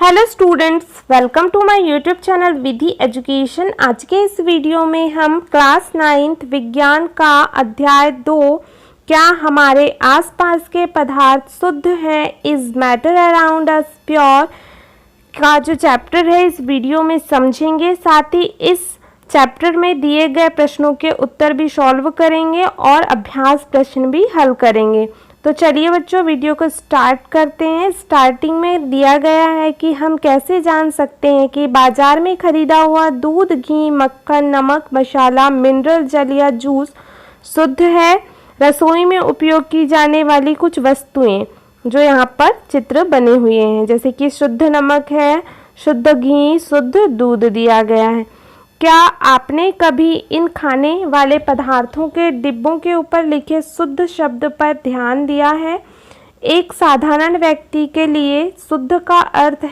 Hello students, welcome to my YouTube channel Vidhi education. आज के इस वीडियो में हम क्लास 9th विज्ञान का अध्याय 2 क्या हमारे आसपास के पदार्थ शुद्ध हैं, is matter around us pure का जो चैप्टर है इस वीडियो में समझेंगे। साथ ही इस चैप्टर में दिए गए प्रश्नों के उत्तर भी सॉल्व करेंगे और अभ्यास प्रश्न भी हल करेंगे। तो चलिए बच्चों, वीडियो को स्टार्ट करते हैं। स्टार्टिंग में दिया गया है कि हम कैसे जान सकते हैं कि बाजार में खरीदा हुआ दूध, घी, मक्खन, नमक, मसाला, मिनरल जल या जूस शुद्ध है। रसोई में उपयोग की जाने वाली कुछ वस्तुएं जो यहाँ पर चित्र बने हुए हैं, जैसे कि शुद्ध नमक है, शुद्ध घी, शुद्ध दूध दिया गया है। क्या आपने कभी इन खाने वाले पदार्थों के डिब्बों के ऊपर लिखे शुद्ध शब्द पर ध्यान दिया है? एक साधारण व्यक्ति के लिए शुद्ध का अर्थ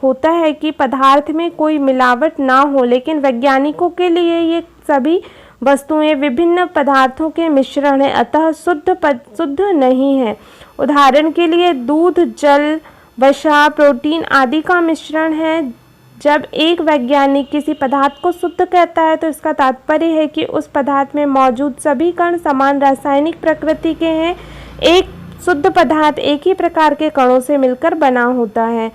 होता है कि पदार्थ में कोई मिलावट ना हो, लेकिन वैज्ञानिकों के लिए ये सभी वस्तुएं विभिन्न पदार्थों के मिश्रण है, अतः शुद्ध नहीं है। उदाहरण के लिए दूध, जल, वसा, प्रोटीन आदि का मिश्रण है। जब एक वैज्ञानिक किसी पदार्थ को शुद्ध कहता है तो इसका तात्पर्य है कि उस पदार्थ में मौजूद सभी कण समान रासायनिक प्रकृति के हैं। एक शुद्ध पदार्थ एक ही प्रकार के कणों से मिलकर बना होता है।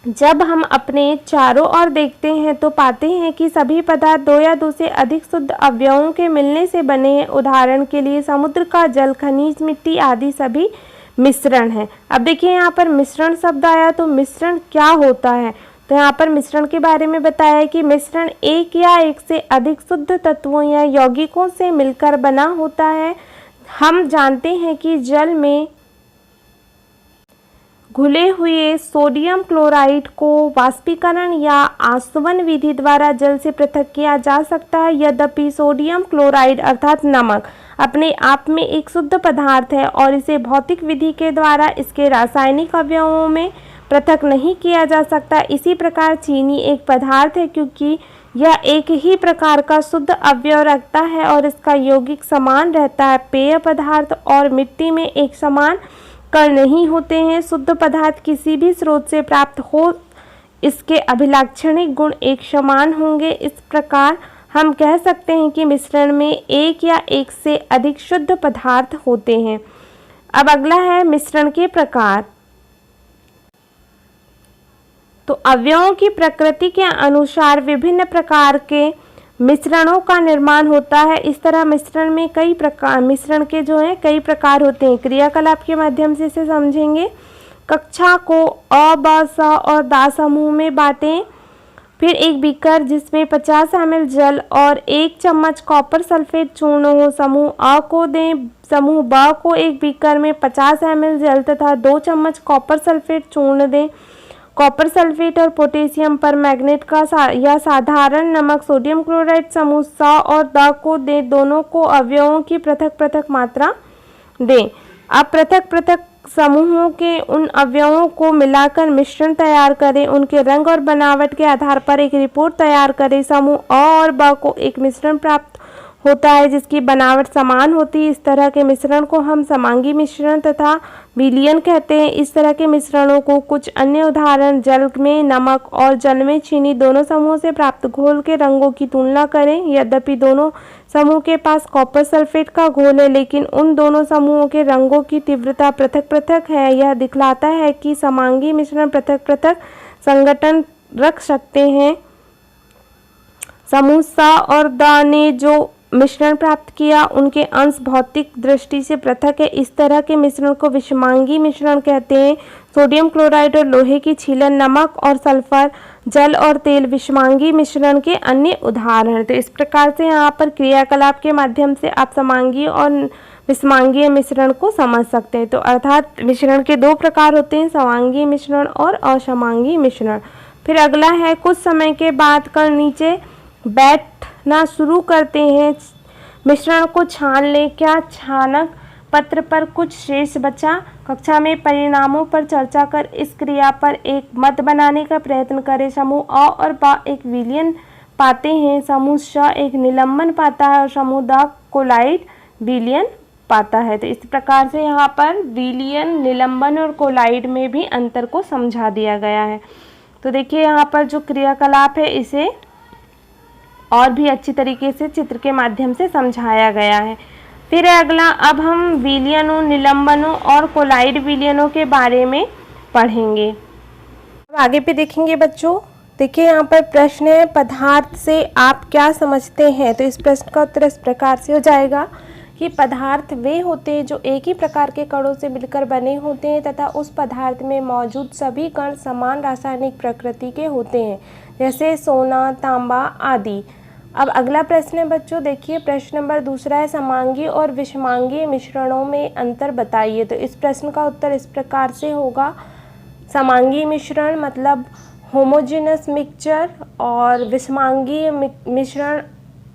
जब हम अपने चारों ओर देखते हैं तो पाते हैं कि सभी पदार्थ दो या दो से अधिक शुद्ध अवयवों के मिलने से बने हैं। उदाहरण के लिए समुद्र का जल, खनिज, मिट्टी आदि सभी मिश्रण है। अब देखिए यहाँ पर मिश्रण शब्द आया, तो मिश्रण क्या होता है? तो यहाँ पर मिश्रण के बारे में बताया है कि मिश्रण एक या एक से अधिक शुद्ध तत्वों या यौगिकों से मिलकर बना होता है। हम जानते हैं कि जल में घुले हुए सोडियम क्लोराइड को वाष्पीकरण या आसवन विधि द्वारा जल से पृथक किया जा सकता है। यद्यपि सोडियम क्लोराइड अर्थात नमक अपने आप में एक शुद्ध पदार्थ है और इसे भौतिक विधि के द्वारा इसके रासायनिक अवयवों में पृथक नहीं किया जा सकता। इसी प्रकार चीनी एक पदार्थ है क्योंकि यह एक ही प्रकार का शुद्ध अवयव रखता है और इसका यौगिक समान रहता है। पेय पदार्थ और मिट्टी में एक समान कण नहीं होते हैं। शुद्ध पदार्थ किसी भी स्रोत से प्राप्त हो, इसके अभिलाक्षणिक गुण एक समान होंगे। इस प्रकार हम कह सकते हैं कि मिश्रण में एक या एक से अधिक शुद्ध पदार्थ होते हैं। अब अगला है मिश्रण के प्रकार। तो अवयवों की प्रकृति के अनुसार विभिन्न प्रकार के मिश्रणों का निर्माण होता है। इस तरह मिश्रण के जो है कई प्रकार होते हैं। क्रियाकलाप के माध्यम से इसे समझेंगे। कक्षा को अ, ब, स और दा समूह में बांटें। फिर एक बीकर जिसमें 50 ml जल और 1 चम्मच कॉपर सल्फेट चूर्ण हो समूह अ को दें। समूह ब को एक बीकर में 50 ml जल तथा 2 चम्मच कॉपर सल्फेट चूर्ण दें। कॉपर सल्फेट और पोटेशियम परमैंगनेट का या साधारण नमक सोडियम क्लोराइड समूह स और द को दें। दोनों को अवयवों की पृथक पृथक मात्रा दें। अब पृथक पृथक समूहों के उन अवयवों को मिलाकर मिश्रण तैयार करें। उनके रंग और बनावट के आधार पर एक रिपोर्ट तैयार करें। समूह अ और ब को एक मिश्रण प्राप्त होता है जिसकी बनावट समान होती है। इस तरह के मिश्रण को हम समांगी मिश्रण तथा विलयन कहते हैं। इस तरह के मिश्रणों को कुछ अन्य उदाहरण जल में नमक और जल में चीनी दोनों समूहों से प्राप्त घोल के रंगों की तुलना करें। यद्यपि दोनों समूह के पास कॉपर सल्फेट का घोल है, लेकिन उन दोनों समूहों के रंगों की तीव्रता पृथक पृथक है। यह दिखलाता है कि समांगी मिश्रण पृथक पृथक संगठन रख सकते हैं। समूह स और द ने जो मिश्रण प्राप्त किया उनके अंश भौतिक दृष्टि से पृथक है। इस तरह के मिश्रण को विषमांगी मिश्रण कहते हैं। सोडियम क्लोराइड और लोहे की छीलन, नमक और सल्फर, जल और तेल विषमांगी मिश्रण के अन्य उदाहरण। तो इस प्रकार से यहाँ पर क्रियाकलाप के माध्यम से आप समांगी और विषमांगीय मिश्रण को समझ सकते हैं। तो अर्थात मिश्रण के दो प्रकार होते हैं, समांगी मिश्रण और असमांगी मिश्रण। फिर अगला है कुछ समय के बाद कण नीचे बैठना शुरू करते हैं। मिश्रण को छान लें। क्या छानक पत्र पर कुछ शेष बचा? कक्षा में परिणामों पर चर्चा कर इस क्रिया पर एक मत बनाने का प्रयत्न करें। समूह अ और ब एक विलयन पाते हैं। समूह श एक निलंबन पाता है और समूह द कोलाइड विलयन पाता है। तो इस प्रकार से यहाँ पर विलयन, निलंबन और कोलाइड में भी अंतर को समझा दिया गया है। तो देखिए यहाँ पर जो क्रियाकलाप है इसे और भी अच्छी तरीके से चित्र के माध्यम से समझाया गया है। फिर अगला, अब हम विलयनों, निलंबनों और कोलाइड विलयनों के बारे में पढ़ेंगे। अब आगे पे देखेंगे बच्चों। देखिए यहाँ पर प्रश्न है, पदार्थ से आप क्या समझते हैं। तो इस प्रश्न का उत्तर इस प्रकार से हो जाएगा कि पदार्थ वे होते हैं जो एक ही प्रकार के कणों से मिलकर बने होते हैं तथा उस पदार्थ में मौजूद सभी कण समान रासायनिक प्रकृति के होते हैं, जैसे सोना, तांबा आदि। अब अगला प्रश्न है बच्चों, देखिए प्रश्न नंबर दूसरा है, समांगी और विषमांगी मिश्रणों में अंतर बताइए। तो इस प्रश्न का उत्तर इस प्रकार से होगा, समांगी मिश्रण मतलब होमोजेनस मिक्सचर और विषमांगी मिश्रण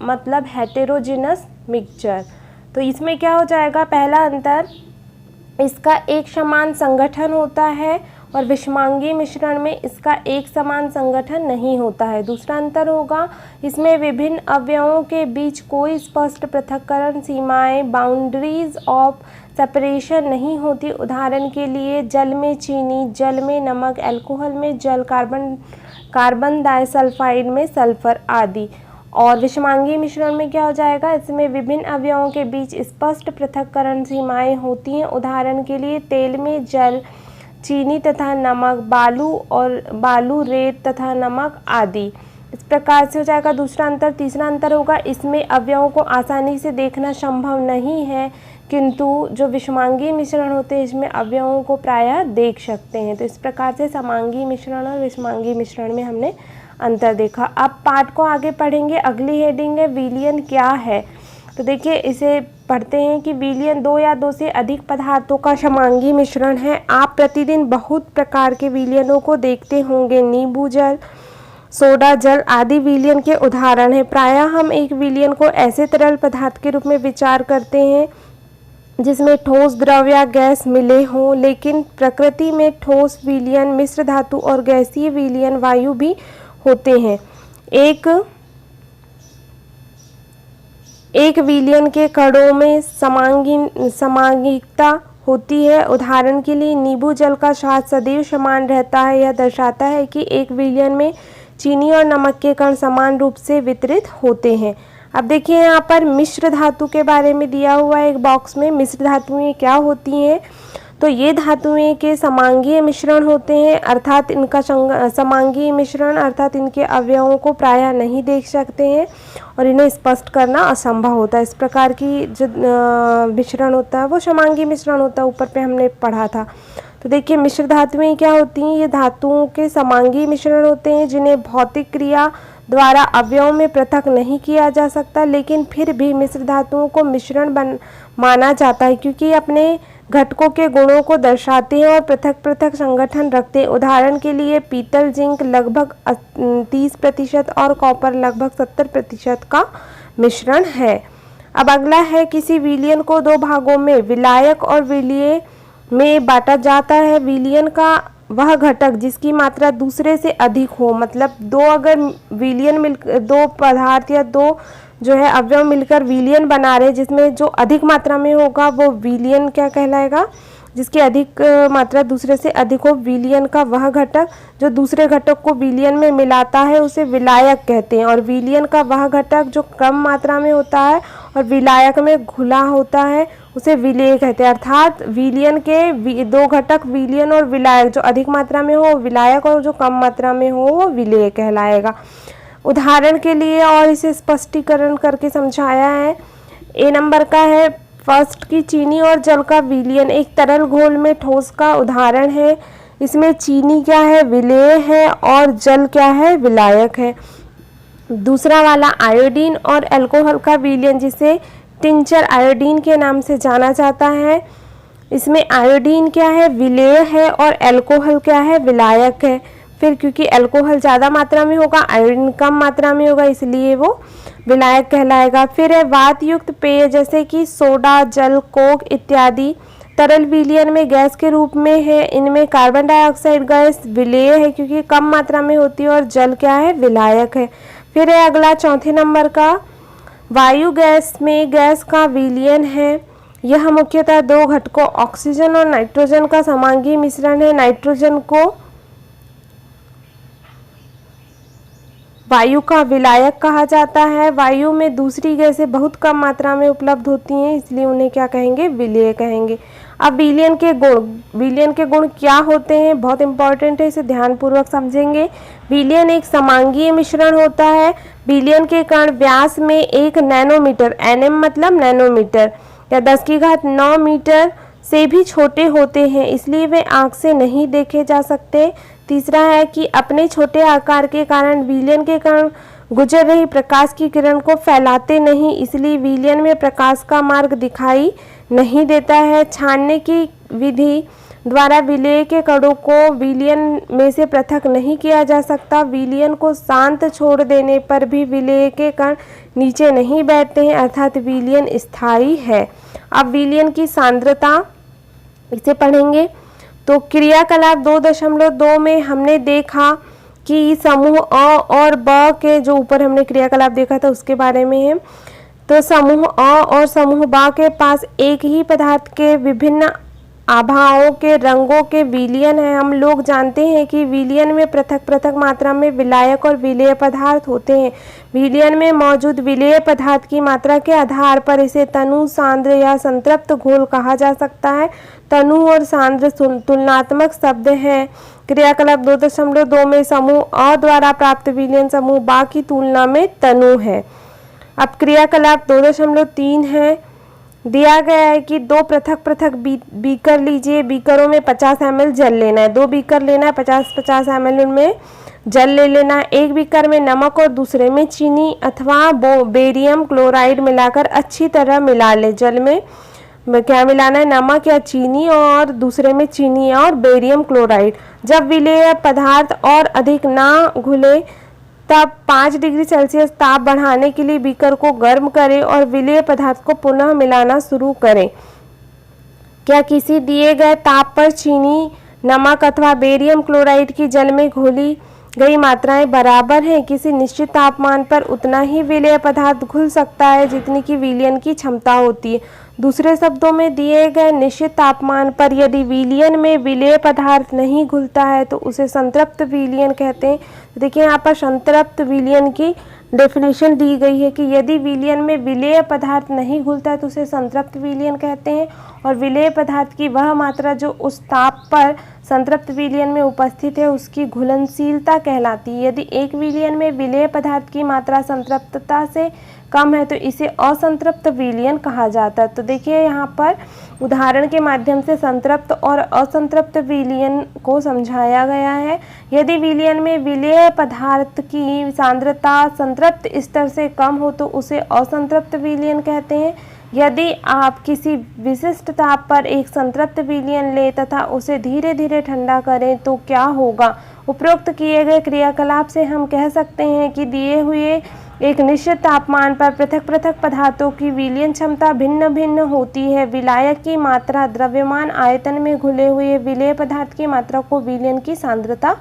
मतलब हेटेरोजेनस मिक्सचर। तो इसमें क्या हो जाएगा, पहला अंतर, इसका एक समान संगठन होता है और विषमांगी मिश्रण में इसका एक समान संगठन नहीं होता है। दूसरा अंतर होगा, इसमें विभिन्न अवयवों के बीच कोई स्पष्ट पृथक्करण सीमाएं, बाउंड्रीज ऑफ सेपरेशन नहीं होती। उदाहरण के लिए जल में चीनी, जल में नमक, अल्कोहल में जल, कार्बन डाइसल्फाइड में सल्फर आदि। और विषमांगी मिश्रण में क्या हो जाएगा, इसमें विभिन्न अवयवों के बीच स्पष्ट पृथक्करण सीमाएं होती हैं। उदाहरण के लिए तेल में जल, चीनी तथा नमक, बालू, रेत तथा नमक आदि। इस प्रकार से हो जाएगा दूसरा अंतर। तीसरा अंतर होगा, इसमें अवयवों को आसानी से देखना संभव नहीं है, किंतु जो विषमांगी मिश्रण होते हैं इसमें अवयवों को प्रायः देख सकते हैं। तो इस प्रकार से समांगी मिश्रण और विषमांगी मिश्रण में हमने अंतर देखा। अब पाठ को आगे पढ़ेंगे। अगली हेडिंग है, विलयन क्या है। तो देखिए इसे पढ़ते हैं कि विलयन दो या दो से अधिक पदार्थों का समांगी मिश्रण है। आप प्रतिदिन बहुत प्रकार के विलयनों को देखते होंगे। नींबू जल, सोडा जल आदि विलयन के उदाहरण हैं। प्रायः हम एक विलयन को ऐसे तरल पदार्थ के रूप में विचार करते हैं जिसमें ठोस, द्रव या गैस मिले हों, लेकिन प्रकृति में ठोस विलयन, मिश्र धातु और गैसीय विलयन वायु भी होते हैं। एक विलयन के कणों में समांगिकता होती है। उदाहरण के लिए नींबू जल का स्वाद सदैव समान रहता है। यह दर्शाता है कि एक विलयन में चीनी और नमक के कण समान रूप से वितरित होते हैं। अब देखिए यहाँ पर मिश्र धातु के बारे में दिया हुआ है एक बॉक्स में। मिश्र धातुएं क्या होती हैं, तो ये धातुएं के समांगीय मिश्रण होते हैं, अर्थात इनका समांगीय मिश्रण अर्थात इनके अवयवों को प्रायः नहीं देख सकते हैं और इन्हें स्पष्ट करना असंभव होता है। इस प्रकार की जो मिश्रण होता है वो समांगीय मिश्रण होता है, ऊपर पे हमने पढ़ा था। तो देखिए मिश्र धातुएं क्या होती हैं, ये धातुओं के समांगीय मिश्रण होते हैं जिन्हें भौतिक क्रिया द्वारा अवयवों में पृथक नहीं किया जा सकता, लेकिन फिर भी मिश्र धातुओं को मिश्रण माना जाता है क्योंकि अपने घटकों के गुणों को दर्शाते हैं और पृथक पृथक संगठन रखते हैं। उदाहरण के लिए पीतल जिंक लगभग 30% और कॉपर लगभग 70% का मिश्रण है। अब अगला है, किसी विलयन को दो भागों में विलायक और विलेय में बांटा जाता है। विलयन का वह घटक जिसकी मात्रा दूसरे से अधिक हो, मतलब दो पदार्थ या दो जो है अवयव मिलकर विलयन बना रहे जिसमें जो अधिक मात्रा में होगा वो विलयन क्या कहलाएगा, जिसकी अधिक मात्रा दूसरे से अधिक हो। विलयन का वह घटक जो दूसरे घटक को विलयन में मिलाता है उसे विलायक कहते हैं, और विलयन का वह घटक जो कम मात्रा में होता है और विलायक में घुला होता है उसे विलेय कहते हैं। अर्थात विलयन के दो घटक विलयन और विलायक, जो अधिक मात्रा में हो विलायक और जो कम मात्रा में हो वो विलेय कहलाएगा। उदाहरण के लिए और इसे स्पष्टीकरण करके समझाया है। ए नंबर का है, फर्स्ट की चीनी और जल का विलयन एक तरल घोल में ठोस का उदाहरण है। इसमें चीनी क्या है, विलेय है, और जल क्या है, विलायक है। दूसरा वाला आयोडीन और अल्कोहल का विलयन जिसे टिंचर आयोडीन के नाम से जाना जाता है। इसमें आयोडीन क्या है, विलेय है, और अल्कोहल क्या है, विलायक है। फिर क्योंकि अल्कोहल ज़्यादा मात्रा में होगा, आयोडीन कम मात्रा में होगा, इसलिए वो विलायक कहलाएगा। फिर है वात युक्त पेय जैसे कि सोडा, जल, कोक इत्यादि तरल विलयन में गैस के रूप में है। इनमें कार्बन डाइऑक्साइड गैस विलेय है क्योंकि कम मात्रा में होती है, और जल क्या है, विलायक है। फिर है अगला चौथे नंबर का, वायु गैस में गैस का विलयन है। यह मुख्यतः दो घटकों ऑक्सीजन और नाइट्रोजन का समांगी मिश्रण है। नाइट्रोजन को वायु का विलायक कहा जाता है। वायु में दूसरी गैसें बहुत कम मात्रा में उपलब्ध होती हैं, इसलिए उन्हें क्या कहेंगे, विलेय कहेंगे। अब विलयन के गुण क्या होते हैं, बहुत इंपॉर्टेंट है, इसे ध्यानपूर्वक समझेंगे। विलयन एक समांगीय मिश्रण होता है। विलयन के कण व्यास में 1 नैनोमीटर, nm मतलब नैनोमीटर, या 10⁹ मीटर से भी छोटे होते हैं, इसलिए वे आँख से नहीं देखे जा सकते। तीसरा है कि अपने छोटे आकार के कारण विलयन के कण गुजर रही प्रकाश की किरण को फैलाते नहीं, इसलिए विलयन में प्रकाश का मार्ग दिखाई नहीं देता है। छानने की विधि द्वारा विलेय के कणों को विलयन में से पृथक नहीं किया जा सकता। विलयन को शांत छोड़ देने पर भी विलेय के कण नीचे नहीं बैठते हैं, अर्थात विलयन स्थायी है। अब विलयन की सांद्रता इसे पढ़ेंगे। तो क्रियाकलाप 2.2 में हमने देखा कि समूह अ और ब के, जो ऊपर हमने क्रियाकलाप देखा था उसके बारे में है। तो समूह अ और समूह ब के पास एक ही पदार्थ के विभिन्न आभाओं के रंगों के विलयन है। हम लोग जानते हैं कि विलयन में पृथक पृथक मात्रा में विलायक और विलेय पदार्थ होते हैं। विलयन में मौजूद विलेय पदार्थ की मात्रा के आधार पर इसे तनु, सांद्र या संतृप्त घोल कहा जा सकता है। तनु और सांद्र तुलनात्मक शब्द हैं। क्रियाकलाप 2.2 में समूह अ द्वारा प्राप्त विलयन समूह बा की तुलना में तनु है। अब क्रियाकलाप 2.3 है। दिया गया है कि दो पृथक पृथक बीकर लीजिए। बीकरों में 50 ml जल लेना है, 2 बीकर लेना है, 50-50 ml उनमें जल ले लेना है। एक बीकर में नमक और दूसरे में चीनी अथवा बेरियम क्लोराइड मिलाकर अच्छी तरह मिला ले। जल में क्या मिलाना है, नमक या चीनी, और दूसरे में चीनी और बेरियम क्लोराइड। जब विलेय पदार्थ और अधिक ना घुले तब 5 डिग्री सेल्सियस ताप बढ़ाने के लिए बीकर को गर्म करें और विलेय पदार्थ को पुनः मिलाना शुरू करें। क्या किसी दिए गए ताप पर चीनी, नमक अथवा बेरियम क्लोराइड की जल में घोली गई मात्राएं बराबर हैं? किसी निश्चित तापमान पर उतना ही विलेय पदार्थ घुल सकता है जितनी की विलयन की क्षमता होती है। दूसरे शब्दों में, दिए गए निश्चित तापमान पर यदि विलयन में विलेय पदार्थ नहीं घुलता है तो उसे संतृप्त विलयन कहते हैं। देखिए यहाँ पर संतृप्त विलयन की डेफिनेशन दी गई है कि यदि विलयन में विलेय पदार्थ नहीं घुलता है तो उसे संतृप्त विलयन कहते हैं, और विलेय पदार्थ की वह मात्रा जो उस ताप पर संतृप्त विलयन में उपस्थित है उसकी घुलनशीलता कहलाती है। यदि एक विलयन में विलेय पदार्थ की मात्रा संतृप्तता से कम है तो इसे असंतृप्त विलयन कहा जाता है। तो देखिए यहाँ पर उदाहरण के माध्यम से संतृप्त और असंतृप्त विलयन को समझाया गया है। यदि विलयन में विलेय पदार्थ की सांद्रता संतृप्त स्तर से कम हो तो उसे असंतृप्त विलयन कहते हैं। यदि आप किसी विशिष्ट ताप पर एक संतृप्त विलयन लें तथा उसे धीरे धीरे ठंडा करें तो क्या होगा? उपरोक्त किए गए क्रियाकलाप से हम कह सकते हैं कि दिए हुए एक निश्चित तापमान पर पृथक पृथक पदार्थों की विलयन क्षमता भिन्न भिन्न होती है। विलायक की मात्रा द्रव्यमान आयतन में घुले हुए विलेय पदार्थ की मात्रा को विलयन की सांद्रता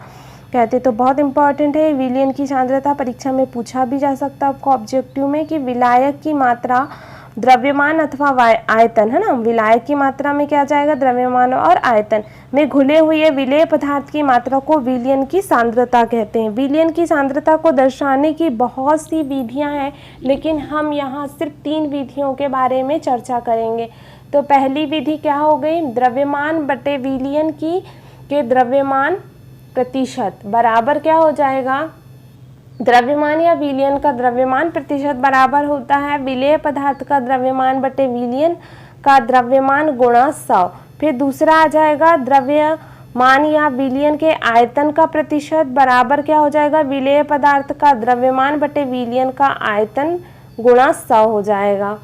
कहते। तो बहुत इंपॉर्टेंट है विलयन की सांद्रता, परीक्षा में पूछा भी जा सकता है आपको ऑब्जेक्टिव में कि विलायक की मात्रा द्रव्यमान अथवा आयतन, है ना। विलायक की मात्रा में क्या जाएगा, द्रव्यमान और आयतन में घुले हुए विलेय पदार्थ की मात्रा को विलयन की सांद्रता कहते हैं। विलयन की सांद्रता को दर्शाने की बहुत सी विधियां हैं, लेकिन हम यहाँ सिर्फ 3 विधियों के बारे में चर्चा करेंगे। तो पहली विधि क्या हो गई, द्रव्यमान बटे विलयन की के द्रव्यमान प्रतिशत बराबर क्या हो जाएगा, द्रव्यमान या विलयन का द्रव्यमान प्रतिशत बराबर होता है विलेय पदार्थ का द्रव्यमान बटे विलयन का द्रव्यमान गुणा 100। फिर दूसरा आ जाएगा द्रव्यमान या विलयन के आयतन का प्रतिशत बराबर क्या हो जाएगा, विलेय पदार्थ का द्रव्यमान बटे विलयन का आयतन गुणा 100 हो जाएगा।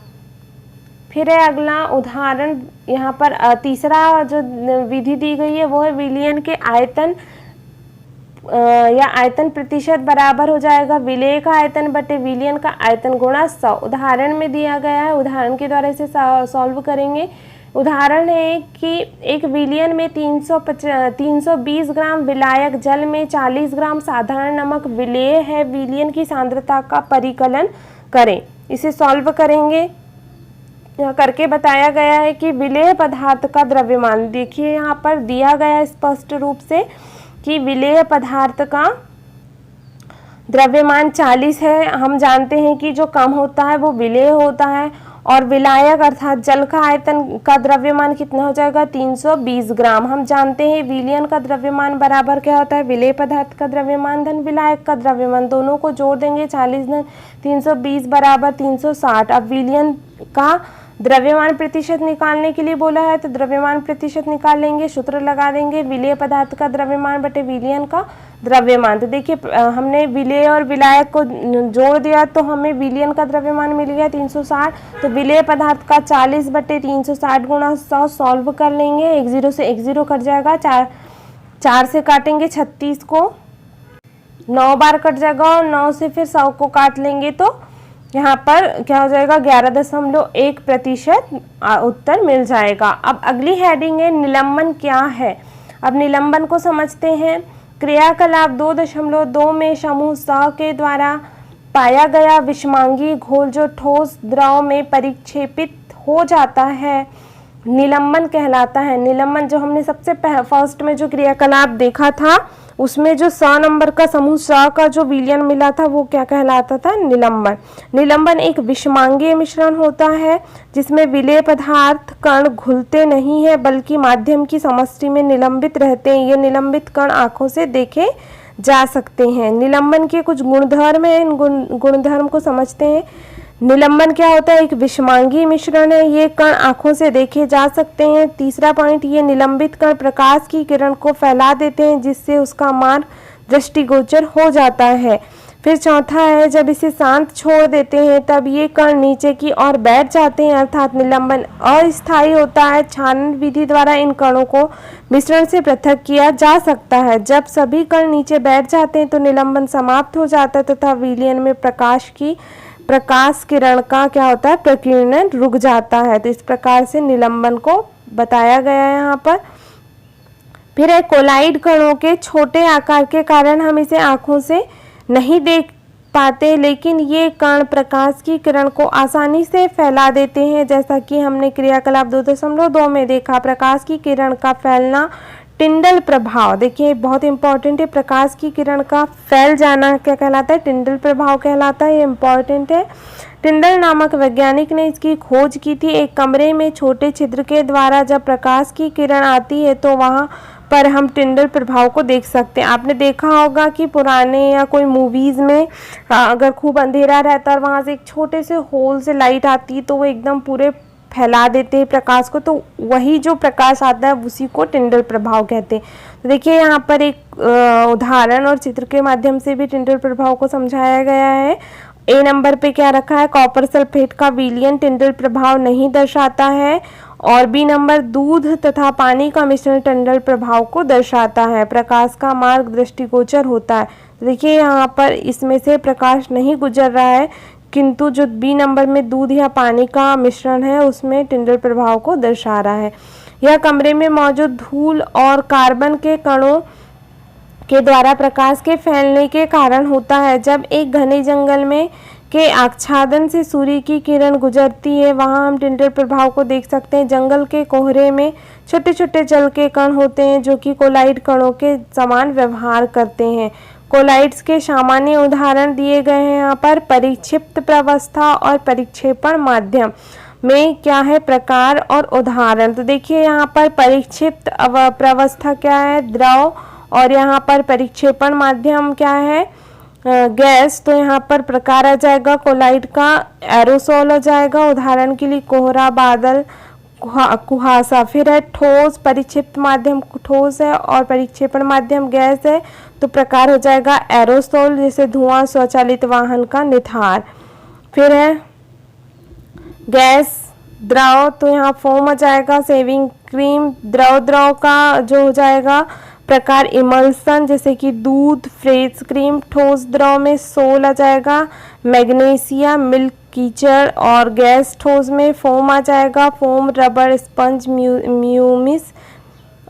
फिर है अगला उदाहरण, यहाँ पर तीसरा जो विधि दी गई है वो है विलयन के आयतन या आयतन प्रतिशत बराबर हो जाएगा विलेय का आयतन बटे विलयन का आयतन गुणा 100। उदाहरण में दिया गया है, उदाहरण के द्वारा इसे सॉल्व करेंगे। उदाहरण है कि एक विलयन में 320 ग्राम विलायक जल में 40 ग्राम साधारण नमक विलेय है। विलयन की सांद्रता का परिकलन करें। इसे सॉल्व करेंगे। करके बताया गया है कि विलेय पदार्थ का द्रव्यमान, देखिए यहाँ पर दिया गया है स्पष्ट रूप से कि विलेय पदार्थ का द्रव्यमान 40 है। हम जानते हैं कि जो कम होता है वो विलेय होता है, और विलायक अर्थात जल का आयतन का द्रव्यमान कितना हो जाएगा 320 ग्राम। हम जानते हैं विलयन का द्रव्यमान बराबर क्या होता है, विलेय पदार्थ का द्रव्यमान धन विलायक का द्रव्यमान, दोनों को जोड़ देंगे 40 धन 320 बराबर 360। अब विलयन का द्रव्यमान प्रतिशत निकालने के लिए बोला है तो द्रव्यमान प्रतिशत निकाल लेंगे, सूत्र लगा देंगे विलेय पदार्थ का द्रव्यमान बटे विलयन का द्रव्यमान। तो देखिए हमने विलेय और विलायक को जोड़ दिया तो हमें विलयन का द्रव्यमान मिल गया 360। तो विलेय पदार्थ का 40 बटे 360 गुणा 100 सॉल्व कर लेंगे, 1 0 से 1 0 कट जाएगा, 4 से काटेंगे 36 को, 9 बार कट जाएगा और 9 से फिर 100 को काट लेंगे तो यहाँ पर क्या हो जाएगा 11.1% उत्तर मिल जाएगा। अब अगली हेडिंग है निलंबन क्या है। अब निलंबन को समझते हैं। क्रियाकलाप 2.2 में समूह स के द्वारा पाया गया विषमांगी घोल जो ठोस द्रव में परिक्षेपित हो जाता है निलंबन कहलाता है। निलंबन जो हमने सबसे फर्स्ट में जो क्रियाकलाप देखा था उसमें जो 100 नंबर का समूह स का जो विलयन मिला था वो क्या कहलाता था, निलंबन। निलंबन एक विषमांगीय मिश्रण होता है जिसमें विलेय पदार्थ कण घुलते नहीं है बल्कि माध्यम की समष्टि में निलंबित रहते हैं। ये निलंबित कण आंखों से देखे जा सकते हैं। निलंबन के कुछ गुणधर्म हैं, इन गुणधर्म को समझते हैं। निलंबन क्या होता है, एक विषमांगीय मिश्रण है, ये कण आंखों से देखे जा सकते हैं। तीसरा पॉइंट, ये निलंबित कण प्रकाश की किरण को फैला देते हैं जिससे उसका मार्ग दृष्टिगोचर हो जाता है। फिर चौथा है, जब इसे शांत छोड़ देते हैं तब ये कण नीचे की ओर बैठ जाते हैं अर्थात निलंबन अस्थायी होता है। छानन विधि द्वारा इन कणों को मिश्रण से पृथक किया जा सकता है। जब सभी कण नीचे बैठ जाते हैं तो निलंबन समाप्त हो जाता है तथा विलयन में प्रकाश किरण का क्या होता है, प्रकीर्णन रुक जाता है। तो इस प्रकार से निलंबन को बताया गया है यहाँ पर। फिर है कोलाइड कणों के छोटे आकार के कारण हम इसे आंखों से नहीं देख पाते, लेकिन ये कण प्रकाश की किरण को आसानी से फैला देते हैं, जैसा कि हमने क्रियाकलाप 2.2 में देखा। प्रकाश की किरण का फैलना टिंडल प्रभाव, देखिए बहुत इंपॉर्टेंट है, प्रकाश की किरण का फैल जाना क्या कहलाता है, टिंडल प्रभाव कहलाता है, ये इंपॉर्टेंट है। टिंडल नामक वैज्ञानिक ने इसकी खोज की थी। एक कमरे में छोटे छिद्र के द्वारा जब प्रकाश की किरण आती है तो वहाँ पर हम टिंडल प्रभाव को देख सकते हैं। आपने देखा होगा कि पुराने या कोई मूवीज़ में अगर खूब अंधेरा रहता है और वहाँ से एक छोटे से होल से लाइट आती है तो वो एकदम पूरे फैला देते हैं प्रकाश को, तो वही जो प्रकाश आता है उसी को टिंडल प्रभाव कहते हैं। तो देखिए यहाँ पर एक उदाहरण और चित्र के माध्यम से भी टिंडल प्रभाव को समझाया गया है। ए नंबर पे क्या रखा है, कॉपर सल्फेट का विलयन टिंडल प्रभाव नहीं दर्शाता है, और बी नंबर दूध तथा पानी का मिश्रण टिंडल प्रभाव को दर्शाता है। प्रकाश का मार्ग दृष्टिगोचर होता है। तो देखिए यहाँ पर इसमें से प्रकाश नहीं गुजर रहा है, किंतु जो बी नंबर में दूध या पानी का मिश्रण है उसमें टिंडल प्रभाव को दर्शा रहा है। यह कमरे में मौजूद धूल और कार्बन के कणों के द्वारा प्रकाश के फैलने के कारण होता है। जब एक घने जंगल में के आच्छादन से सूर्य की किरण गुजरती है वहां हम टिंडल प्रभाव को देख सकते हैं। जंगल के कोहरे में छोटे छोटे जल के कण होते हैं जो कि कोलाइड कणों के समान व्यवहार करते हैं। कोलाइड्स के सामान्य उदाहरण दिए गए हैं यहाँ पर। परिक्षिप्त प्रवस्था और परिक्षेपण माध्यम में क्या है, प्रकार और उदाहरण। तो देखिए यहाँ पर परिक्षिप्त प्रवस्था क्या है, द्रव, और यहाँ पर परिक्षेपण माध्यम क्या है, गैस। तो यहाँ पर प्रकार आ जाएगा कोलाइड का एरोसोल हो जाएगा, उदाहरण के लिए कोहरा, बादल, कुहासा। फिर है ठोस, परिक्षिप्त माध्यम ठोस है और परिक्षेपण माध्यम गैस है, तो प्रकार हो जाएगा एरोसोल, जैसे धुआं, स्वचालित वाहन का निथार। फिर है गैस, द्रव, तो यहाँ फोम आ जाएगा, शेविंग क्रीम। द्रव का जो हो जाएगा प्रकार इमल्सन, जैसे कि दूध, फ्रेश क्रीम। ठोस द्रव में सोल आ जाएगा, मैग्नीशिया, मिल्क, कीचड़। और गैस ठोस में फोम आ जाएगा, फोम, रबर, स्पंज, म्यूमिस।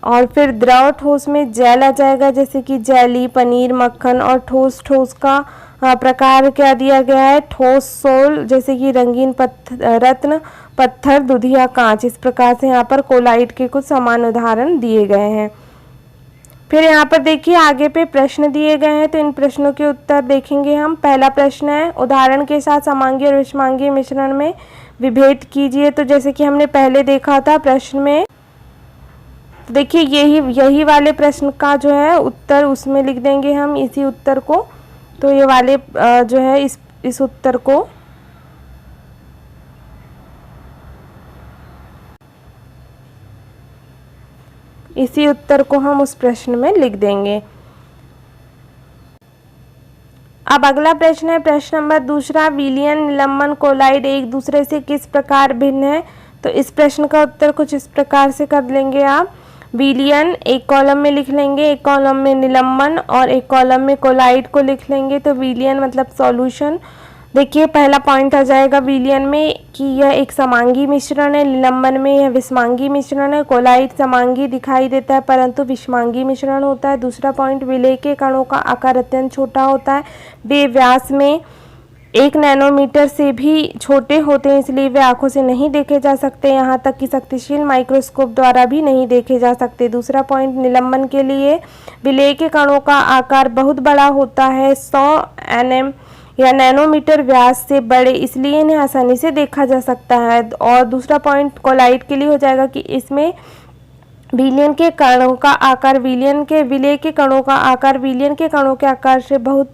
और फिर द्रव ठोस में जेल आ जाएगा, जैसे कि जेली, पनीर, मक्खन। और ठोस का प्रकार क्या दिया गया है, ठोस सोल, जैसे कि रंगीन रत्न, पत्थर, दूध या कांच। इस प्रकार से यहाँ पर कोलाइट के कुछ सामान्य उदाहरण दिए गए हैं। फिर यहाँ पर देखिए आगे पे प्रश्न दिए गए हैं, तो इन प्रश्नों के उत्तर देखेंगे हम। पहला प्रश्न है, उदाहरण के साथ समांगी और विषमांगी मिश्रण में विभेद कीजिए। तो जैसे कि हमने पहले देखा था प्रश्न में, देखिए यही वाले प्रश्न का जो है उत्तर उसमें लिख देंगे हम, इसी उत्तर को। तो ये वाले जो है इस उत्तर को हम उस प्रश्न में लिख देंगे। अब अगला प्रश्न है, प्रश्न नंबर दूसरा, विलयन, निलंबन, कोलाइड एक दूसरे से किस प्रकार भिन्न है। तो इस प्रश्न का उत्तर कुछ इस प्रकार से कर लेंगे आप। विलयन एक कॉलम में लिख लेंगे, एक कॉलम में निलंबन और एक कॉलम में कोलाइड को लिख लेंगे। तो विलयन मतलब सॉल्यूशन। देखिए पहला पॉइंट आ जाएगा विलयन में कि यह एक समांगी मिश्रण है, निलंबन में यह विषमांगी मिश्रण है, कोलाइड समांगी दिखाई देता है परंतु विषमांगी मिश्रण होता है। दूसरा पॉइंट, विलेय के कणों का आकार अत्यंत छोटा होता है, वे व्यास में 1 नैनोमीटर से भी छोटे होते हैं, इसलिए वे आंखों से नहीं देखे जा सकते, यहाँ तक कि शक्तिशाली माइक्रोस्कोप द्वारा भी नहीं देखे जा सकते। दूसरा पॉइंट, निलंबन के लिए विलेय के कणों का आकार बहुत बड़ा होता है, 100 nm या नैनोमीटर व्यास से बड़े, इसलिए इन्हें आसानी से देखा जा सकता है। और दूसरा पॉइंट कोलाइड के लिए हो जाएगा कि इसमें विलयन के कणों का आकार विलयन के कणों का आकार विलयन के कणों के आकार से बहुत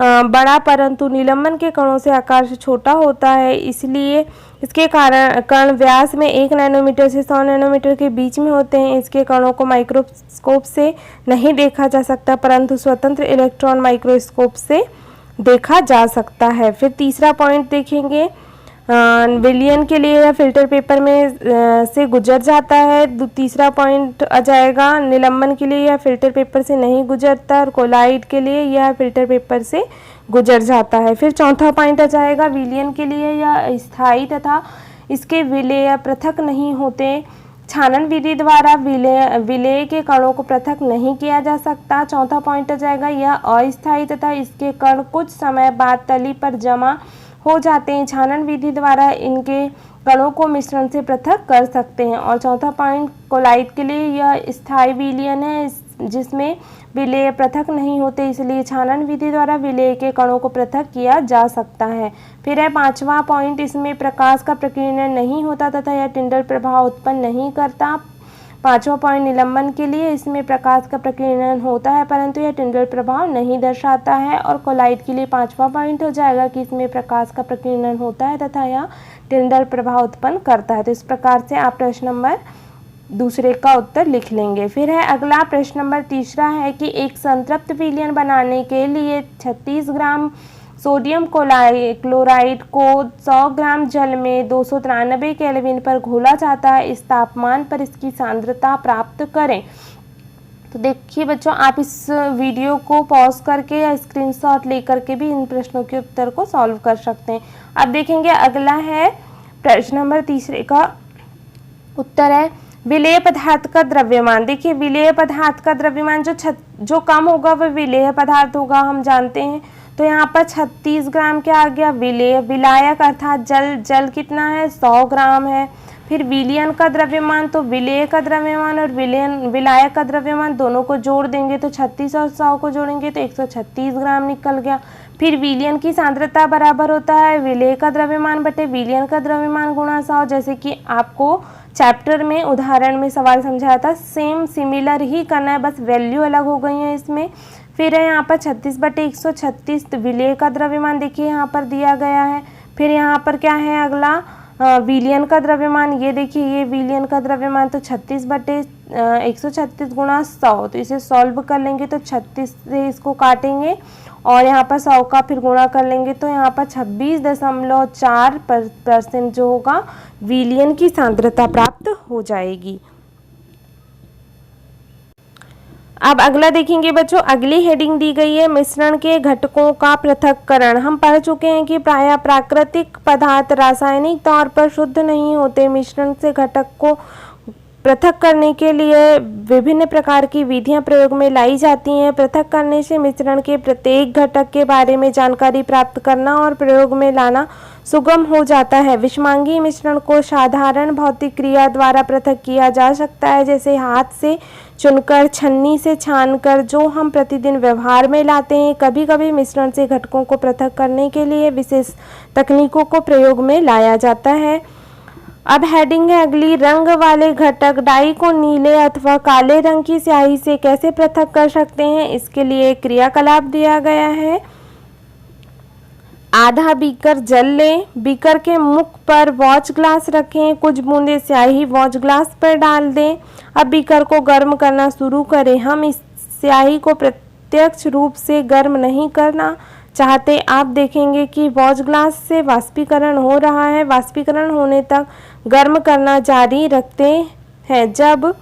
बड़ा परंतु निलंबन के कणों से आकार से छोटा होता है, इसलिए इसके कारण कण व्यास में 1 नैनोमीटर से 100 नैनोमीटर के बीच में होते हैं। इसके कणों को माइक्रोस्कोप से नहीं देखा जा सकता परंतु स्वतंत्र इलेक्ट्रॉन माइक्रोस्कोप से देखा जा सकता है। फिर तीसरा पॉइंट देखेंगे, विलयन के लिए यह फिल्टर पेपर में से गुजर जाता है। तीसरा पॉइंट आ जाएगा, निलंबन के लिए यह फिल्टर पेपर से नहीं गुजरता और कोलाइड के लिए यह फिल्टर पेपर से गुजर जाता है। फिर चौथा पॉइंट आ जाएगा, विलयन के लिए यह स्थायी तथा इसके विलेय पृथक नहीं होते, छानन विधि द्वारा विलेय के कणों को पृथक नहीं किया जा सकता। चौथा पॉइंट आ जाएगा, यह अस्थायी तथा इसके कण कुछ समय बाद तली पर जमा हो जाते हैं, छानन विधि द्वारा इनके कणों को मिश्रण से पृथक कर सकते हैं। और चौथा पॉइंट, कोलाइड के लिए यह स्थायी विलयन है जिसमें विलेय पृथक नहीं होते, इसलिए छानन विधि द्वारा विलेय के कणों को पृथक किया जा सकता है। फिर है पांचवा पॉइंट, इसमें प्रकाश का प्रकीर्णन नहीं होता तथा यह टिंडल प्रभाव उत्पन्न नहीं करता। पांचवा पॉइंट, निलंबन के लिए इसमें प्रकाश का प्रकीर्णन होता है परंतु यह टिंडल प्रभाव नहीं दर्शाता है। और कोलाइड के लिए पांचवा पॉइंट हो जाएगा कि इसमें प्रकाश का प्रकीर्णन होता है तथा यह टिंडल प्रभाव उत्पन्न करता है। तो इस प्रकार से आप प्रश्न नंबर दूसरे का उत्तर लिख लेंगे। फिर है अगला प्रश्न नंबर तीसरा है कि एक संतृप्त विलयन बनाने के लिए 36 ग्राम सोडियम क्लोराइड को 100 ग्राम जल में 293 केल्विन पर घोला जाता है, इस तापमान पर इसकी सांद्रता प्राप्त करें। तो देखिए बच्चों, आप इस वीडियो को पॉज करके या स्क्रीनशॉट लेकर के भी इन प्रश्नों के उत्तर को सॉल्व कर सकते हैं। अब देखेंगे अगला है प्रश्न नंबर तीसरे का उत्तर है विलेय पदार्थ का द्रव्यमान। देखिए विलेय पदार्थ का द्रव्यमान जो कम होगा वह विलेय पदार्थ होगा, हम जानते हैं। तो यहाँ पर 36 ग्राम क्या आ गया, विलेय। विलायक अर्थात जल कितना है, 100 ग्राम है। फिर विलयन का द्रव्यमान, तो विलेय का द्रव्यमान और विलायक का द्रव्यमान दोनों को जोड़ देंगे तो 36 और 100 को जोड़ेंगे तो 136 ग्राम निकल गया। फिर विलयन की सांद्रता बराबर होता है विलेय का द्रव्यमान बटे विलयन का द्रव्यमान गुणा 100, जैसे कि आपको चैप्टर में उदाहरण में सवाल समझाया था, सेम सिमिलर ही करना है, बस वैल्यू अलग हो गई है इसमें। फिर है यहाँ पर 36 बटे 136 विलेय का द्रव्यमान देखिए यहाँ पर दिया गया है। फिर यहाँ पर क्या है अगला, विलयन का द्रव्यमान, ये देखिए ये विलयन का द्रव्यमान, तो 36 बटे 136 गुणा 100, तो इसे सॉल्व कर लेंगे तो 36 से इसको काटेंगे और यहाँ पर 100 का फिर गुणा कर लेंगे तो यहाँ पर 26.4% जो होगा विलयन की सांद्रता प्राप्त हो जाएगी। अब अगला देखेंगे बच्चों, अगली हेडिंग दी गई है मिश्रण के घटकों का पृथक्करण। हम पढ़ चुके हैं कि प्रायः प्राकृतिक पदार्थ रासायनिक तौर पर शुद्ध नहीं होते, मिश्रण से घटक को पृथक करने के लिए विभिन्न प्रकार की विधियां प्रयोग में लाई जाती हैं। पृथक करने से मिश्रण के प्रत्येक घटक के बारे में जानकारी प्राप्त करना और प्रयोग में लाना सुगम हो जाता है। विषमांगी मिश्रण को साधारण भौतिक क्रिया द्वारा पृथक किया जा सकता है, जैसे हाथ से चुनकर, छन्नी से छानकर, जो हम प्रतिदिन व्यवहार में लाते हैं। कभी कभी मिश्रण से घटकों को पृथक करने के लिए विशेष तकनीकों को प्रयोग में लाया जाता है। अब हेडिंग है अगली, रंग वाले घटक डाई को नीले अथवा काले रंग की स्याही से कैसे पृथक कर सकते हैं। इसके लिए एक क्रियाकलाप दिया गया है। आधा बीकर जल लें, बीकर के मुख पर वॉच ग्लास रखें, कुछ बूंदे स्याही वॉच ग्लास पर डाल दें। अब बीकर को गर्म करना शुरू करें। हम इस स्याही को प्रत्यक्ष रूप से गर्म नहीं करना चाहते। आप देखेंगे कि वॉच ग्लास से वाष्पीकरण हो रहा है। वाष्पीकरण होने तक गर्म करना जारी रखते हैं। जब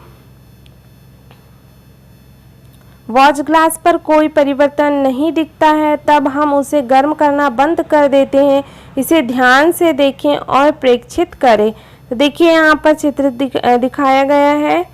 वॉच ग्लास पर कोई परिवर्तन नहीं दिखता है तब हम उसे गर्म करना बंद कर देते हैं। इसे ध्यान से देखें और प्रेक्षित करें। तो देखिए यहाँ पर चित्र दिखाया गया है।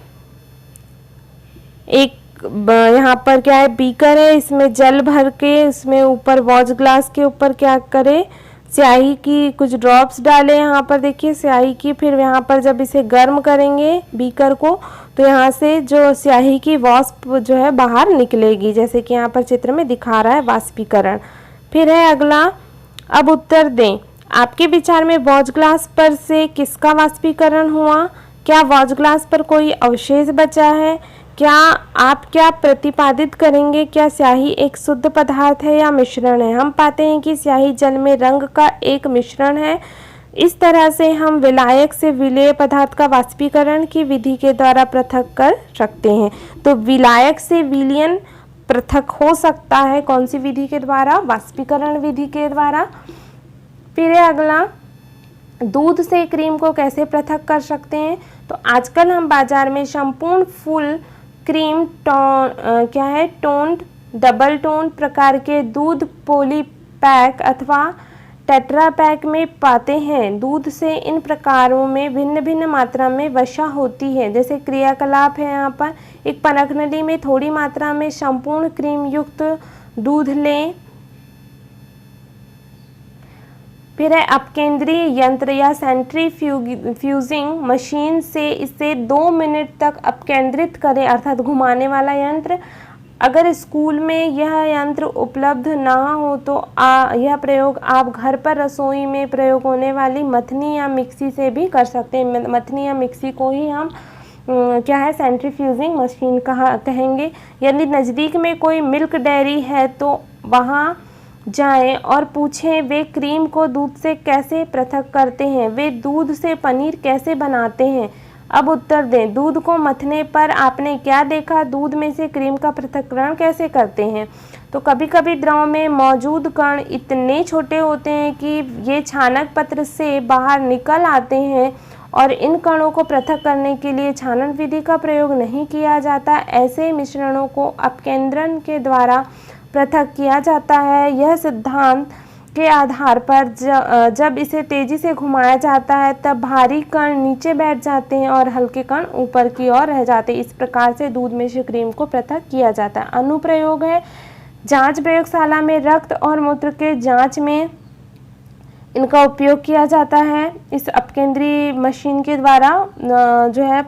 एक यहाँ पर क्या है, बीकर है, इसमें जल भर के इसमें ऊपर वॉच ग्लास के ऊपर क्या करें, स्याही की कुछ ड्रॉप्स डालें। यहाँ पर देखिए स्याही की, फिर यहाँ पर जब इसे गर्म करेंगे बीकर को तो यहाँ से जो स्याही की वाष्प जो है बाहर निकलेगी, जैसे कि यहाँ पर चित्र में दिखा रहा है वाष्पीकरण। फिर है अगला, अब उत्तर दें। आपके विचार में वॉच ग्लास पर से किसका वाष्पीकरण हुआ? क्या वॉच ग्लास पर कोई अवशेष बचा है? आप क्या प्रतिपादित करेंगे? क्या स्याही एक शुद्ध पदार्थ है या मिश्रण है? हम पाते हैं कि स्याही जल में रंग का एक मिश्रण है। इस तरह से हम विलायक से विलेय पदार्थ का वाष्पीकरण की विधि के द्वारा पृथक कर सकते हैं। तो विलायक से विलयन पृथक हो सकता है कौन सी विधि के द्वारा? वाष्पीकरण विधि के द्वारा। फिर है अगला, दूध से क्रीम को कैसे पृथक कर सकते हैं? तो आजकल हम बाजार में संपूर्ण full cream toned, double tone प्रकार के दूध पॉली पैक अथवा टेट्रा पैक में पाते हैं। दूध से इन प्रकारों में भिन्न भिन्न मात्रा में वसा होती है। जैसे क्रियाकलाप है यहाँ पर, एक पनघनली में थोड़ी मात्रा में संपूर्ण क्रीम युक्त दूध लें। फिर है अपकेंद्रीय यंत्र या सेंट्रीफ्यूजिंग मशीन से इसे 2 मिनट तक अपकेंद्रित करें, अर्थात घुमाने वाला यंत्र। अगर स्कूल में यह यंत्र उपलब्ध ना हो तो यह प्रयोग आप घर पर रसोई में प्रयोग होने वाली मथनी या मिक्सी से भी कर सकते हैं। मथनी या मिक्सी को ही हम क्या है, सेंट्रीफ्यूजिंग मशीन कहेंगे। यदि नज़दीक में कोई मिल्क डेयरी है तो वहाँ जाएं और पूछें वे क्रीम को दूध से कैसे पृथक करते हैं, वे दूध से पनीर कैसे बनाते हैं। अब उत्तर दें। दूध को मथने पर आपने क्या देखा? दूध में से क्रीम का पृथक्करण कैसे करते हैं? तो कभी कभी द्रव में मौजूद कण इतने छोटे होते हैं कि ये छानक पत्र से बाहर निकल आते हैं और इन कणों को पृथक करने के लिए छानन विधि का प्रयोग नहीं किया जाता। ऐसे मिश्रणों को अपकेंद्रण के द्वारा पृथक किया जाता है। यह सिद्धांत के आधार पर जब इसे तेजी से घुमाया जाता है तब भारी कण नीचे बैठ जाते हैं और हल्के कण ऊपर की ओर रह जाते हैं। इस प्रकार से दूध में से क्रीम को पृथक किया जाता है। अनुप्रयोग है, जांच प्रयोगशाला में रक्त और मूत्र के जांच में इनका उपयोग किया जाता है। इस अपकेंद्रीय मशीन के द्वारा जो है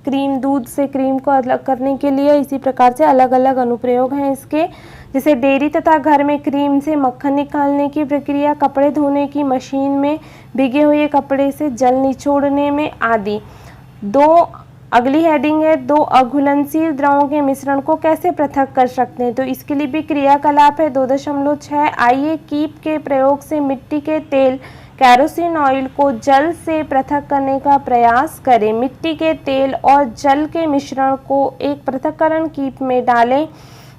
क्रीम, दूध से क्रीम को अलग करने के लिए इसी प्रकार से अलग अलग अनुप्रयोग हैं इसके। जैसे डेयरी तथा घर में क्रीम से मक्खन निकालने की प्रक्रिया, कपड़े धोने की मशीन में भीगे हुए कपड़े से जल निचोड़ने में आदि। अगली हेडिंग है, 2 अघुलनशील द्रवों के मिश्रण को कैसे पृथक कर सकते हैं? तो इसके लिए भी क्रियाकलाप है। 2.6 आइए कीप के प्रयोग से मिट्टी के तेल कैरोसिन ऑयल को जल से पृथक करने का प्रयास करें। मिट्टी के तेल और जल के मिश्रण को एक पृथक्करण कीप में डालें।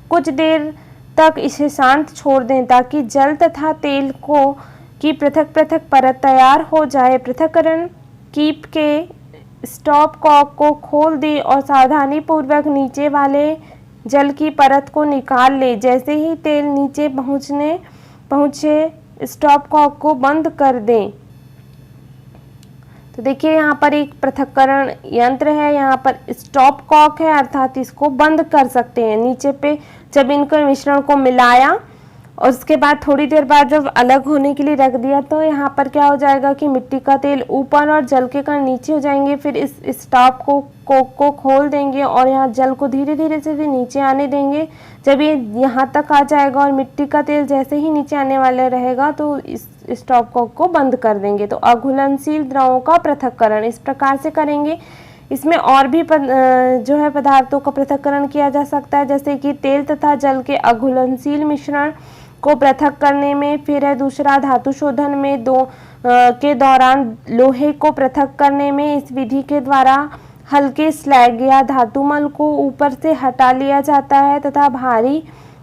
कुछ देर तक इसे शांत छोड़ दें ताकि जल तथा तेल की पृथक पृथक परत तैयार हो जाए। पृथक्करण कीप के स्टॉप कॉक को खोल दें और सावधानी पूर्वक नीचे वाले जल की परत को निकाल लें। जैसे ही तेल नीचे पहुँचे स्टॉप कॉक को बंद कर दें। तो देखिए यहाँ पर एक पृथक्करण यंत्र है, यहाँ पर स्टॉप कॉक है, अर्थात इसको बंद कर सकते हैं। नीचे पे जब इनको मिश्रण को मिलाया और उसके बाद थोड़ी देर बाद जब अलग होने के लिए रख दिया तो यहाँ पर क्या हो जाएगा कि मिट्टी का तेल ऊपर और जल के कण नीचे हो जाएंगे। फिर इस स्टॉप को खोल देंगे और यहाँ जल को धीरे धीरे से नीचे आने देंगे। जब ये यहाँ तक आ जाएगा और मिट्टी का तेल जैसे ही नीचे आने वाला रहेगा तो इस स्टॉप कॉक को बंद कर देंगे। तो अघुलनशील द्रवों का पृथक्करण इस प्रकार से करेंगे। इसमें और भी जो है पदार्थों का पृथक्करण किया जा सकता है, जैसे कि तेल तथा जल के अघुलनशील मिश्रण को पृथक करने में। फिर है दूसरा धातु शोधन में के दौरान लोहे को पृथक करने में। इस विधि के द्वारा हल्के स्लैग या धातुमल को ऊपर से हटा लिया जाता है तथा भारी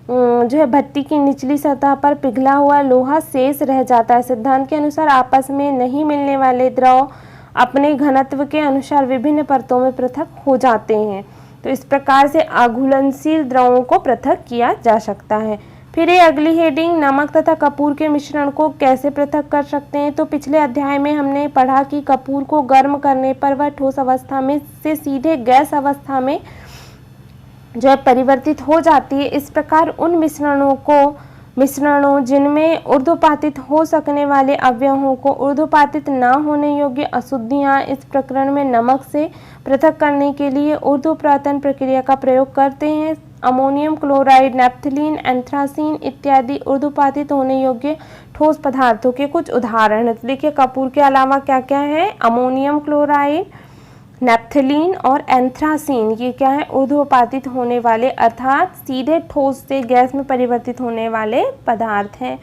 जो है भट्टी की निचली सतह पर पिघला हुआ लोहा शेष रह जाता है। सिद्धांत के अनुसार आपस में नहीं मिलने वाले द्रव अपने घनत्व के अनुसार विभिन्न परतों में पृथक हो जाते हैं। तो इस प्रकार से अघुलनशील द्रवों को पृथक किया जा सकता है। फिर ये अगली हेडिंग, नमक तथा कपूर के मिश्रण को कैसे पृथक कर सकते हैं। तो पिछले अध्याय में हमने पढ़ा कि कपूर को गर्म करने पर वह ठोस अवस्था में से सीधे गैस अवस्था में जो है परिवर्तित हो जाती है। इस प्रकार उन मिश्रणों जिनमें ऊर्ध्वपातित हो सकने वाले अवयवों को ऊर्ध्वपातित न होने योग्य अशुद्धियाँ इस प्रकरण में नमक से पृथक करने के लिए ऊर्ध्वपातन प्रक्रिया का प्रयोग करते हैं। अमोनियम क्लोराइड, नैप्थलीन, एंथ्रासीन इत्यादि ऊर्ध्वपातित होने योग्य ठोस पदार्थों के कुछ उदाहरण हैं। तो देखिए कपूर के अलावा क्या क्या है, अमोनियम क्लोराइड, नैप्थलीन और एंथ्रासीन, ये क्या है ऊर्ध्वपातित होने वाले अर्थात सीधे ठोस से गैस में परिवर्तित होने वाले पदार्थ हैं।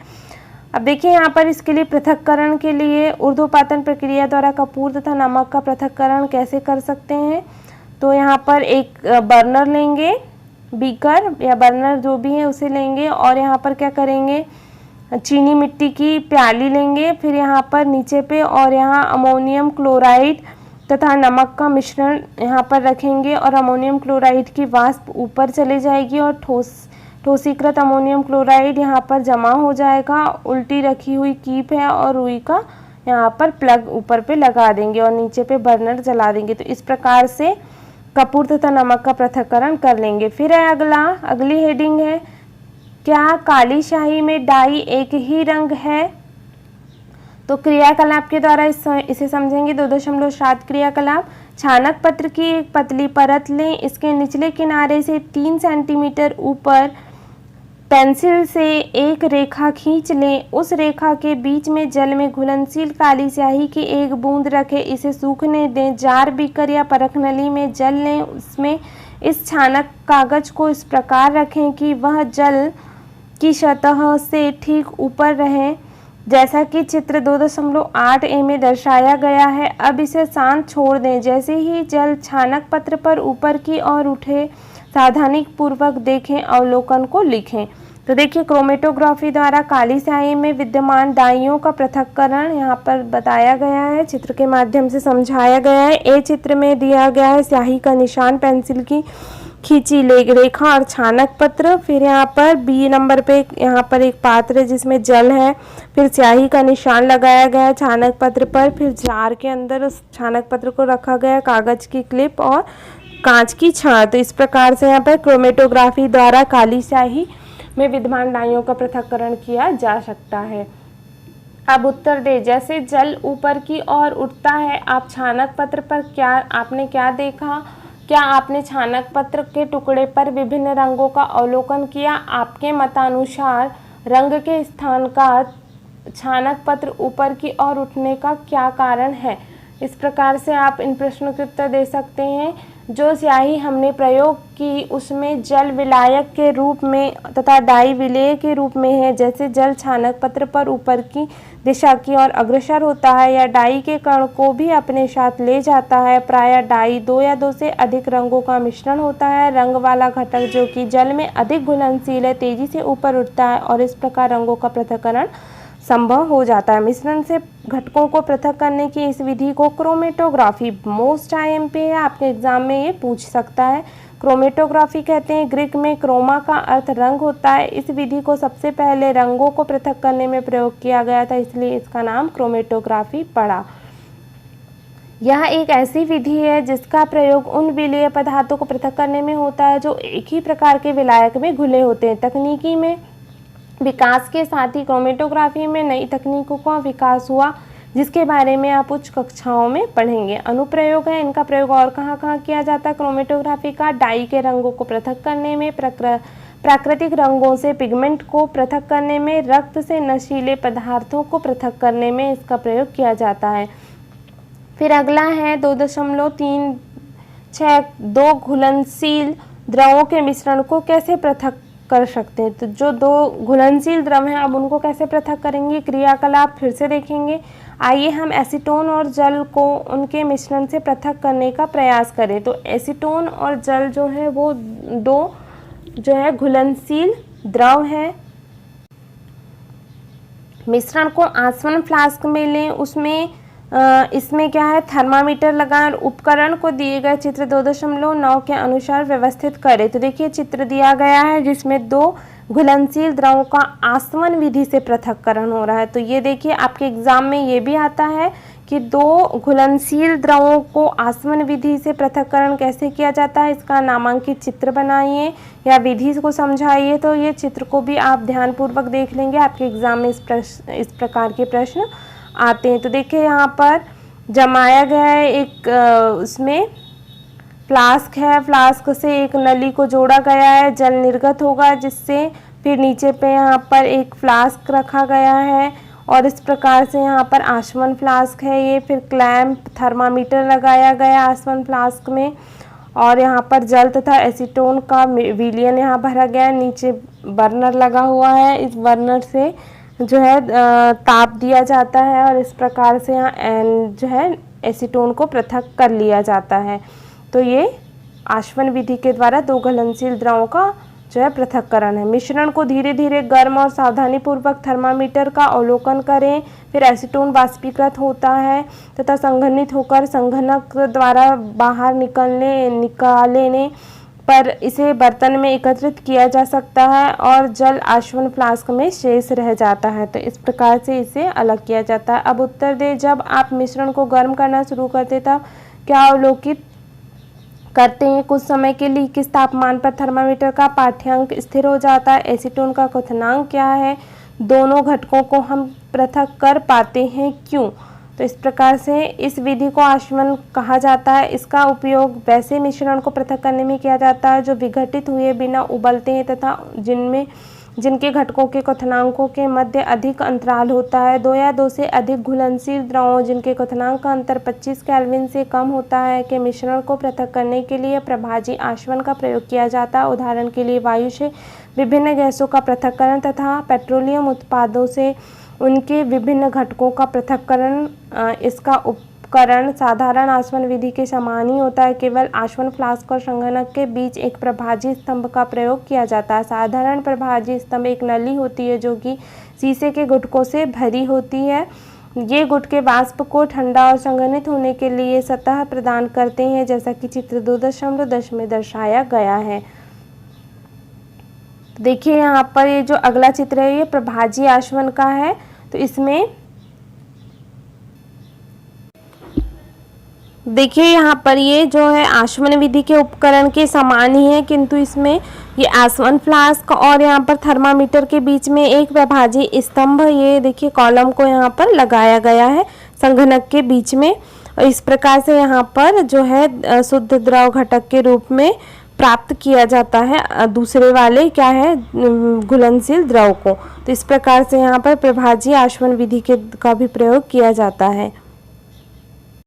अब देखिए यहाँ पर इसके लिए पृथक्करण के लिए ऊर्ध्वपातन प्रक्रिया द्वारा कपूर तथा नमक का पृथक्करण कैसे कर सकते हैं। तो यहाँ पर एक बर्नर लेंगे, बीकर या बर्नर जो भी है उसे लेंगे और यहाँ पर क्या करेंगे, चीनी मिट्टी की प्याली लेंगे। फिर यहाँ पर नीचे पे और यहाँ अमोनियम क्लोराइड तथा नमक का मिश्रण यहाँ पर रखेंगे और अमोनियम क्लोराइड की वाष्प ऊपर चली जाएगी और ठोसीकृत अमोनियम क्लोराइड यहाँ पर जमा हो जाएगा। उल्टी रखी हुई कीप है और रुई का यहाँ पर प्लग ऊपर पे लगा देंगे और नीचे पे बर्नर जला देंगे। तो इस प्रकार से कपूर तथा नमक का पृथक्करण कर लेंगे। फिर है अगली हेडिंग है, क्या काली स्याही में डाई एक ही रंग है। तो क्रियाकलाप के द्वारा इसे समझेंगे। 2.7 क्रियाकलाप, छानक पत्र की एक पतली परत लें, इसके निचले किनारे से 3 सेंटीमीटर ऊपर पेंसिल से एक रेखा खींच लें। उस रेखा के बीच में जल में घुलनशील काली स्याही की एक बूंद रखें, इसे सूखने दें। जार, बीकर या परखनली में जल लें, उसमें इस छानक कागज को इस प्रकार रखें कि वह जल की सतह से ठीक ऊपर रहे, जैसा कि चित्र 2.8a में दर्शाया गया है। अब इसे शांत छोड़ दें। जैसे ही जल छानक पत्र पर ऊपर की ओर उठे, सावधानी पूर्वक देखें, अवलोकन को लिखें। तो देखिए क्रोमेटोग्राफी द्वारा काली स्याही में विद्यमान डाइयों का पृथक्करण यहाँ पर बताया गया है, चित्र के माध्यम से समझाया गया है। ए चित्र में दिया गया है स्याही का निशान, पेंसिल की खींची रेखा और छानक पत्र। फिर यहाँ पर बी नंबर पे यहाँ पर एक पात्र है जिसमें जल है, फिर स्याही का निशान लगाया गया है छानक पत्र पर। फिर जार के अंदर उस छानक पत्र को रखा गया, कागज की क्लिप और कांच की छां। तो इस प्रकार से यहाँ पर क्रोमेटोग्राफी द्वारा काली स्याही में विद्यमान डाइयों का पृथक्करण किया जा सकता है। अब उत्तर दे, जैसे जल ऊपर की ओर उठता है, आप छानक पत्र पर आपने क्या देखा। क्या आपने छानक पत्र के टुकड़े पर विभिन्न रंगों का अवलोकन किया। आपके मतानुसार रंग के स्थान का छानक पत्र ऊपर की ओर उठने का क्या कारण है। इस प्रकार से आप इन प्रश्नों के उत्तर दे सकते हैं। जो स्याही हमने प्रयोग की उसमें जल विलायक के रूप में तथा डाई विलेय के रूप में है। जैसे जल छानक पत्र पर ऊपर की दिशा की ओर अग्रसर होता है या डाई के कण को भी अपने साथ ले जाता है। प्रायः डाई 2 या 2 से अधिक रंगों का मिश्रण होता है। रंग वाला घटक जो कि जल में अधिक घुलनशील है तेजी से ऊपर उठता है और इस प्रकार रंगों का पृथक्करण संभव हो जाता है। मिश्रण से घटकों को पृथक करने की इस विधि को क्रोमेटोग्राफी मोस्ट IMP है, आपके एग्जाम में ये पूछ सकता है। क्रोमेटोग्राफी कहते हैं, ग्रीक में क्रोमा का अर्थ रंग होता है। इस विधि को सबसे पहले रंगों को पृथक करने में प्रयोग किया गया था, इसलिए इसका नाम क्रोमेटोग्राफी पड़ा। यह एक ऐसी विधि है जिसका प्रयोग उन विलेय पदार्थों को पृथक करने में होता है जो एक ही प्रकार के विलायक में घुले होते हैं। तकनीकी में विकास के साथ ही क्रोमेटोग्राफी में नई तकनीकों का विकास हुआ, जिसके बारे में आप उच्च कक्षाओं में पढ़ेंगे। अनुप्रयोग है, इनका प्रयोग और कहाँ कहाँ किया जाता है क्रोमेटोग्राफी का? डाई के रंगों को पृथक करने में, प्राकृतिक रंगों से पिगमेंट को पृथक करने में, रक्त से नशीले पदार्थों को पृथक करने में इसका प्रयोग किया जाता है। फिर अगला है 2.36 दो घुलनशील द्रवों के मिश्रण को कैसे पृथक कर सकते हैं। तो जो दो घुलनशील द्रव हैं अब उनको कैसे पृथक करेंगे, क्रियाकलाप फिर से देखेंगे। आइए हम एसीटोन और जल को उनके मिश्रण से पृथक करने का प्रयास करें। तो एसीटोन और जल जो है वो दो जो है घुलनशील द्रव है। मिश्रण को आसवन फ्लास्क में लें, उसमें इसमें क्या है, थर्मामीटर लगाएं और उपकरण को दिए गए चित्र 2.9 के अनुसार व्यवस्थित करें। तो देखिए चित्र दिया गया है जिसमें दो घुलनशील द्रवों का आसवन विधि से पृथक्करण हो रहा है। तो ये देखिए आपके एग्जाम में ये भी आता है कि दो घुलनशील द्रवों को आसवन विधि से पृथक्करण कैसे किया जाता है, इसका नामांकित चित्र बनाइए या विधि को समझाइए। तो ये चित्र को भी आप ध्यानपूर्वक देख लेंगे, आपके एग्जाम में इस प्रकार के प्रश्न आते हैं। तो देखिए यहाँ पर जमाया गया है एक उसमें फ्लास्क है, फ्लास्क से एक नली को जोड़ा गया है, जल निर्गत होगा जिससे फिर नीचे पे यहाँ पर एक फ्लास्क रखा गया है और इस प्रकार से यहाँ पर आसवन फ्लास्क है ये। फिर क्लैंप थर्मामीटर लगाया गया आसवन फ्लास्क में और यहाँ पर जल तथा एसीटोन का विलयन यहाँ भरा गया है। नीचे बर्नर लगा हुआ है, इस बर्नर से जो है ताप दिया जाता है और इस प्रकार से यहाँ जो है एसीटोन को पृथक कर लिया जाता है। तो ये आसवन विधि के द्वारा दो घुलनशील द्रवों का जो है पृथक्करण है। मिश्रण को धीरे धीरे गर्म और सावधानीपूर्वक थर्मामीटर का अवलोकन करें। फिर एसीटोन वाष्पीकृत होता है तथा संघनित होकर संघनक द्वारा बाहर निकालने पर इसे बर्तन में एकत्रित किया जा सकता है और जल आसवन फ्लास्क में शेष रह जाता है। तो इस प्रकार से इसे अलग किया जाता है। अब उत्तर दे, जब आप मिश्रण को गर्म करना शुरू करते तब क्या अवलोकित करते हैं? कुछ समय के लिए किस तापमान पर थर्मामीटर का पाठ्यांक स्थिर हो जाता है? एसीटोन का क्वथनांक क्या है? दोनों घटकों को हम पृथक कर पाते हैं क्यों? तो इस प्रकार से इस विधि को आसवन कहा जाता है। इसका उपयोग वैसे मिश्रण को पृथक करने में किया जाता है जो विघटित हुए बिना उबलते हैं तथा जिनके घटकों के क्वथनांकों के मध्य अधिक अंतराल होता है। दो या दो से अधिक घुलनशील द्रवों जिनके क्वथनांक का अंतर 25 केल्विन से कम होता है के मिश्रण को पृथक करने के लिए प्रभाजी आसवन का प्रयोग किया जाता है। उदाहरण के लिए वायु से विभिन्न गैसों का पृथक्करण तथा पेट्रोलियम उत्पादों से उनके विभिन्न घटकों का पृथक्करण। इसका उपकरण साधारण आसवन विधि के समान ही होता है, केवल आसवन फ्लास्क और संघनक के बीच एक प्रभाजी स्तंभ का प्रयोग किया जाता है। साधारण प्रभाजी स्तंभ एक नली होती है जो कि शीशे के गुटकों से भरी होती है। ये गुटके वाष्प को ठंडा और संघनित होने के लिए सतह प्रदान करते हैं, जैसा कि चित्र 2.10 में दर्शाया गया है। देखिए यहाँ पर ये जो अगला चित्र है ये प्रभाजी आसवन का है। तो इसमें देखिए यहाँ पर ये जो है आसवन विधि के उपकरण के समान ही है, किंतु इसमें ये आसवन फ्लास्क और यहाँ पर थर्मामीटर के बीच में एक प्रभाजी स्तंभ, ये देखिए कॉलम को यहाँ पर लगाया गया है संघनक के बीच में। और इस प्रकार से यहाँ पर जो है शुद्ध द्रव घटक के रूप में प्राप्त किया जाता है दूसरे वाले क्या है घुलनशील द्रव को। तो इस प्रकार से यहाँ पर प्रभाजी आसवन विधि का भी प्रयोग किया जाता है।